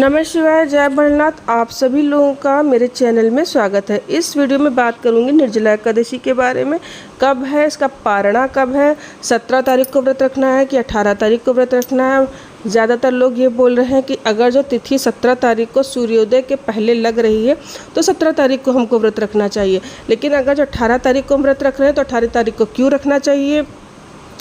नमः शिवाय, जय भोलेनाथ। आप सभी लोगों का मेरे चैनल में स्वागत है। इस वीडियो में बात करूंगी निर्जला एकादशी के बारे में। कब है इसका पारणा, कब है, 17 तारीख को व्रत रखना है कि 18 तारीख को व्रत रखना है। ज़्यादातर लोग ये बोल रहे हैं कि अगर जो तिथि 17 तारीख को सूर्योदय के पहले लग रही है तो 17 तारीख को हमको व्रत रखना चाहिए, लेकिन अगर जो 18 तारीख को हम व्रत रख रहे हैं तो 18 तारीख को क्यों रखना चाहिए,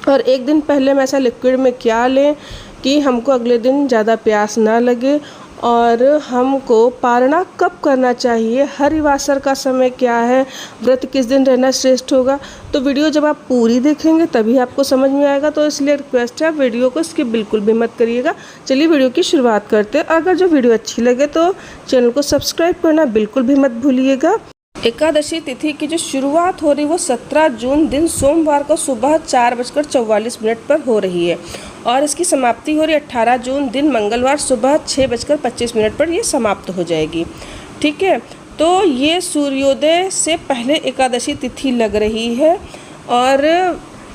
और एक दिन पहले हम ऐसा लिक्विड में क्या लें कि हमको अगले दिन ज़्यादा प्यास ना लगे, और हमको पारणा कब करना चाहिए, हरिवासर का समय क्या है, व्रत किस दिन रहना श्रेष्ठ होगा। तो वीडियो जब आप पूरी देखेंगे तभी आपको समझ में आएगा, तो इसलिए रिक्वेस्ट है वीडियो को स्किप बिल्कुल भी मत करिएगा। चलिए वीडियो की शुरुआत करते हैं। अगर जो वीडियो अच्छी लगे तो चैनल को सब्सक्राइब करना बिल्कुल भी मत भूलिएगा। एकादशी तिथि की जो शुरुआत हो रही है वो 17 जून दिन सोमवार को सुबह 4:44 पर हो रही है, और इसकी समाप्ति हो रही है 18 जून दिन मंगलवार सुबह 6:25 पर ये समाप्त हो जाएगी। ठीक है, तो ये सूर्योदय से पहले एकादशी तिथि लग रही है, और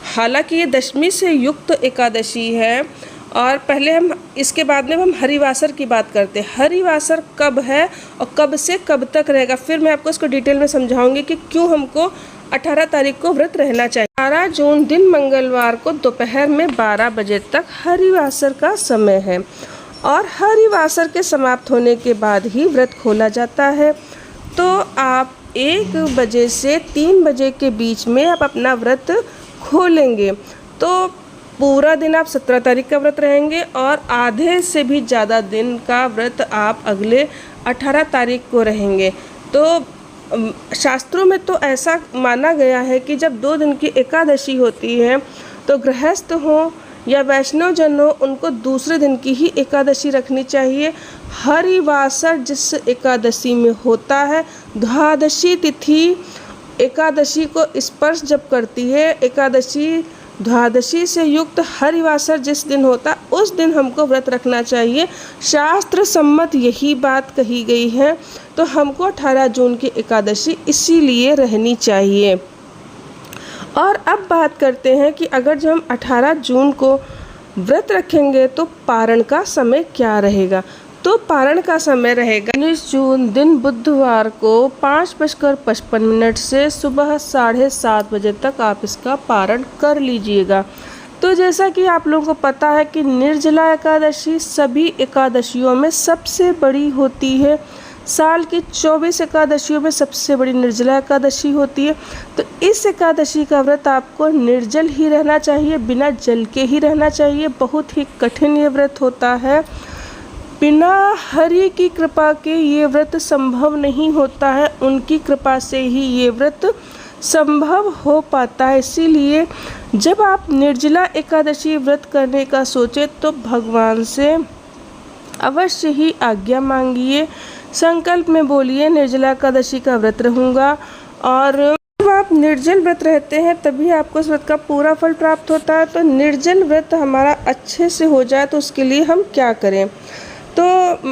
हालांकि ये दशमी से युक्त एकादशी है। और पहले हम इसके बाद में हम हरिवासर की बात करते हैं। हरिवासर कब है और कब से कब तक रहेगा, फिर मैं आपको इसको डिटेल में समझाऊंगी कि क्यों हमको 18 तारीख को व्रत रहना चाहिए। 18 जून दिन मंगलवार को दोपहर में 12 बजे तक हरिवासर का समय है, और हरिवासर के समाप्त होने के बाद ही व्रत खोला जाता है। तो आप 1 बजे से 3 बजे के बीच में आप अपना व्रत खोलेंगे, तो पूरा दिन आप 17 तारीख का व्रत रहेंगे, और आधे से भी ज़्यादा दिन का व्रत आप अगले 18 तारीख को रहेंगे। तो शास्त्रों में तो ऐसा माना गया है कि जब 2 दिन की एकादशी होती है तो गृहस्थ हो या वैष्णव जन हो, उनको दूसरे दिन की ही एकादशी रखनी चाहिए। हरिवासर जिस एकादशी में होता है, द्वादशी तिथि एकादशी को स्पर्श जब करती है, एकादशी द्वादशी से युक्त हरिवासर जिस दिन होता है उस दिन हमको व्रत रखना चाहिए। शास्त्र सम्मत यही बात कही गई है, तो हमको 18 जून की एकादशी इसीलिए रहनी चाहिए। और अब बात करते हैं कि अगर जो हम 18 जून को व्रत रखेंगे तो पारण का समय क्या रहेगा। तो पारण का समय रहेगा 19 जून दिन बुधवार को 5:55 से सुबह 7:30 बजे तक आप इसका पारण कर लीजिएगा। तो जैसा कि आप लोगों को पता है कि निर्जला एकादशी सभी एकादशियों में सबसे बड़ी होती है। साल की 24 एकादशियों में सबसे बड़ी निर्जला एकादशी होती है। तो इस एकादशी का व्रत आपको निर्जल ही रहना चाहिए, बिना जल के ही रहना चाहिए। बहुत ही कठिन ये व्रत होता है, बिना हरि की कृपा के ये व्रत संभव नहीं होता है, उनकी कृपा से ही ये व्रत संभव हो पाता है। इसीलिए जब आप निर्जला एकादशी व्रत करने का सोचें तो भगवान से अवश्य ही आज्ञा मांगिए, संकल्प में बोलिए निर्जला एकादशी का व्रत रहूँगा। और जब आप निर्जल व्रत रहते हैं तभी आपको इस व्रत का पूरा फल प्राप्त होता है। तो निर्जल व्रत हमारा अच्छे से हो जाए तो उसके लिए हम क्या करें। तो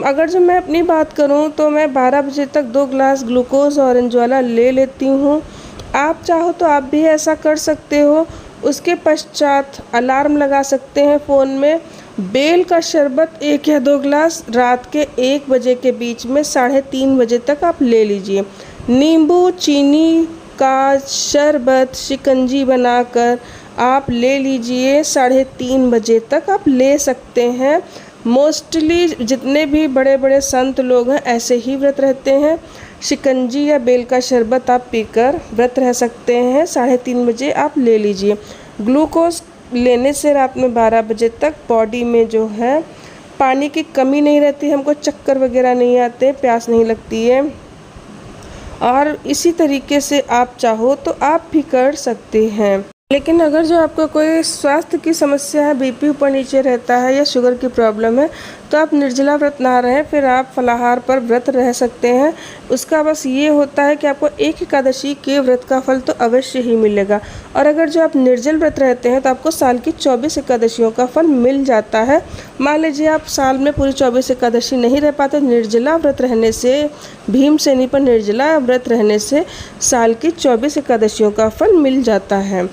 अगर जो मैं अपनी बात करूं तो मैं 12 बजे तक 2 ग्लास ग्लूकोज ऑरेंज वाला ले लेती हूं। आप चाहो तो आप भी ऐसा कर सकते हो। उसके पश्चात अलार्म लगा सकते हैं फ़ोन में। बेल का शरबत 1 या 2 ग्लास रात के 1 बजे के बीच में 3:30 बजे तक आप ले लीजिए। नींबू चीनी का शरबत शिकंजी बनाकर आप ले लीजिए, 3:30 बजे तक आप ले सकते हैं। मोस्टली जितने भी बड़े बड़े संत लोग हैं ऐसे ही व्रत रहते हैं। शिकंजी या बेल का शरबत आप पीकर व्रत रह सकते हैं। 3:30 बजे आप ले लीजिए। ग्लूकोज लेने से रात में 12 बजे तक बॉडी में जो है पानी की कमी नहीं रहती, हमको चक्कर वगैरह नहीं आते, प्यास नहीं लगती है। और इसी तरीके से आप चाहो तो आप भी कर सकते हैं। लेकिन अगर जो आपको कोई स्वास्थ्य की समस्या है, बीपी ऊपर नीचे रहता है या शुगर की प्रॉब्लम है, तो आप निर्जला व्रत ना रहें, फिर आप फलाहार पर व्रत रह सकते हैं। उसका बस ये होता है कि आपको एक एकादशी के व्रत का फल तो अवश्य ही मिलेगा। और अगर जो आप निर्जल व्रत रहते हैं तो आपको साल की 24 एकादशियों का फल मिल जाता है। मान लीजिए आप साल में पूरी 24 एकादशी नहीं रह पाते, निर्जला व्रत रहने से, भीमसेनी पर निर्जला व्रत रहने से साल की 24 एकादशियों का फल मिल जाता है।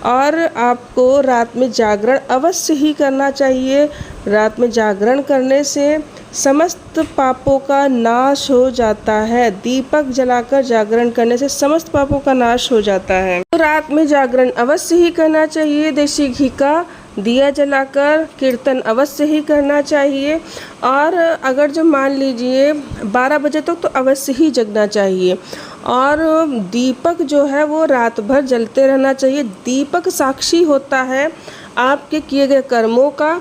और आपको रात में जागरण अवश्य ही करना चाहिए। रात में जागरण करने से समस्त पापों का नाश हो जाता है। दीपक जलाकर जागरण करने से समस्त पापों का नाश हो जाता है। तो रात में जागरण अवश्य ही करना चाहिए। देसी घी का दिया जलाकर कीर्तन अवश्य ही करना चाहिए। और अगर जो मान लीजिए 12 बजे तक तो अवश्य ही जगना चाहिए। और दीपक जो है वो रात भर जलते रहना चाहिए। दीपक साक्षी होता है आपके किए गए कर्मों का।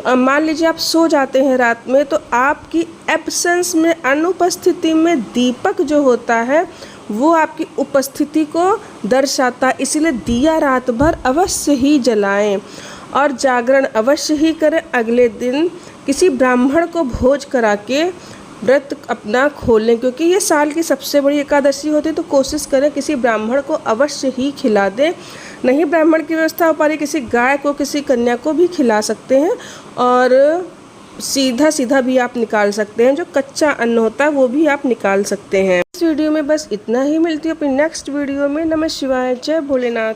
मान लीजिए आप सो जाते हैं रात में, तो आपकी एब्सेंस में, अनुपस्थिति में दीपक जो होता है वो आपकी उपस्थिति को दर्शाता है। इसलिए दिया रात भर अवश्य ही जलाएं और जागरण अवश्य ही करें। अगले दिन किसी ब्राह्मण को भोज करा के व्रत अपना खोलें, क्योंकि ये साल की सबसे बड़ी एकादशी होती है। तो कोशिश करें किसी ब्राह्मण को अवश्य ही खिला दें। नहीं ब्राह्मण की व्यवस्था हो पा रही, किसी गाय को, किसी कन्या को भी खिला सकते हैं। और सीधा सीधा भी आप निकाल सकते हैं, जो कच्चा अन्न होता है वो भी आप निकाल सकते हैं। इस वीडियो में बस इतना ही। मिलती है अपनी नेक्स्ट वीडियो में। नमः शिवाय, जय भोलेनाथ।